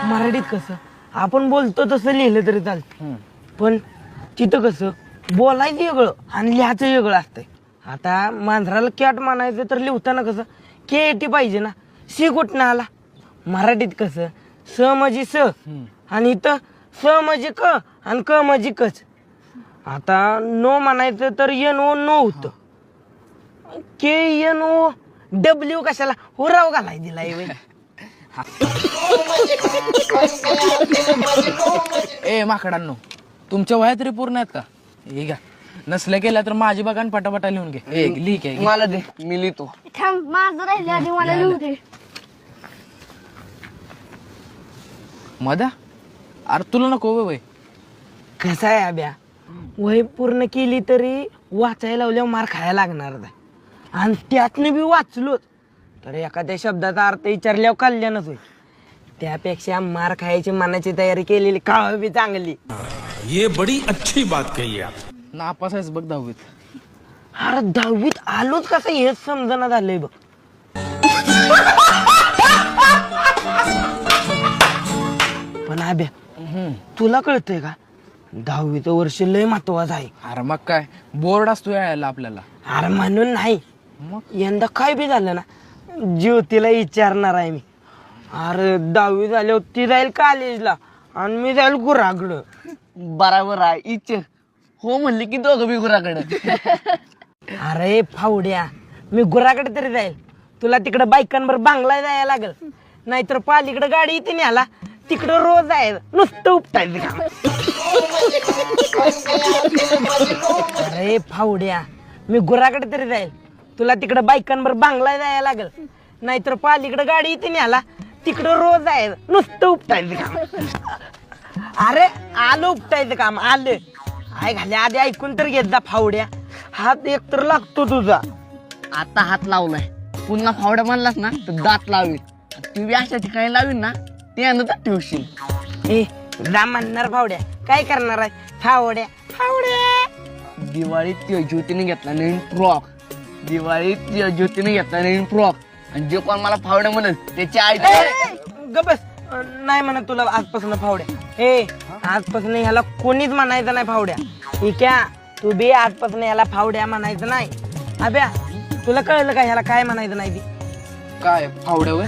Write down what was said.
मराठीत कसं आपण बोलतो तसं लिहिलं तरी चालतं, पण तिथं कसं बोलायचं वेगळं आणि लिहायचं वेगळं असतंय. आता मांजराला कॅट म्हणायचं तर लिहिताना कसं के पाहिजे ना, सी कुठनं आला. मराठीत कसं स म्हणजे स आणि इथं स म्हणजे क आणि क म्हणजे कच. आता नो म्हणायचं तर एन ओ नो होतं, के एन ओ डब्ल्यू कशाला हुराव घालाय दिलाय व्हय. ए माकडांनो, तुमच्या वया तरी पूर्ण आहेत का? हे घ्या, नसल्या केल्या तर माझी बघा आणि पटापटा लिहून घे. लिह घे. मला दे, मी लिहितो. थांब, माझं राहिले आधी मला लिहू दे. मध्या, अरे तुला नको वय. कसं आहे अभ्या, वय पूर्ण केली तरी वाचायला लावल्यावर मार खायला लागणार नाही. आणि त्यातनं बी वाचलोच तर एखाद्या शब्दाचा अर्थ विचारल्यावर कल्याणच होईल. त्यापेक्षा मार खायची मनाची तयारी केलेली काळ बी चांगली. ये बड़ी अच्छी बात कही आप. नापास आहेस बघ 10वीत. अरे 10वीत आलोच कसं हेच समजना झालंय बघ. पण अभ्या, तुला कळतंय का 10वीचं वर्ष लय महत्वाचं आहे. अरे मग काय, बोर्ड असतो यायला आपल्याला. अरे म्हणून नाही, मग यंदा काय बी झालं ना, ज्योतीला विचारणार आहे मी. अरे 10वी झाल्यावर ती जाईल कॉलेजला आणि मी जाईल गुराकडं. बराबर आहे. इच्छा हो म्हणली की दोघं बी गुराकडे. अरे फावड्या, मी गुराकडे तरी जाईल, तुला तिकडं बायकांवर बांगला जायला लागल. नाहीतर पालीकडे गाडी येते न्याला, तिकडं रोज जायचं नुसतं उपटायचं काम. अरे फावड्या, मी गुराकडे तरी जाईल, तुला तिकडं बायकांवर बांगला जायला लागल. नाहीतर पालीकडे गाडी येते न्याला, तिकडं रोज जायचं नुसतं उपटायचं काम. अरे आलं उपटायचं काम आलं. आय घाल्या आधी ऐकून तर घेत जा फावड्या, हात एक तर लागतो तुझा. आता हात लावलाय, पुन्हा फावड्या म्हणलास ना तर दात लावील. तू बी अशा ठिकाणी लावील ना, ते तर ठेवशील. ए जा म्हणणार फावड्या, काय करणार आहे फावड्या. फावड्या दिवाळीत ज्योतीने घेतला नवीन फ्रॉक. दिवाळीत ज्योतीने घेतला नवीन फ्रॉक. आणि जे कोण मला फावड्या म्हणत त्याची आई. गबस, नाही म्हणत तुला आजपासून फावड्या. ए आजपासून ह्याला कोणीच म्हणायचं नाही फावड्या. ठीक आहे, तू बी आजपासून ह्याला फावड्या म्हणायचं नाही. अभ्या, तुला कळलं का ह्याला काय म्हणायचं नाही ती? काय फावड्या वय.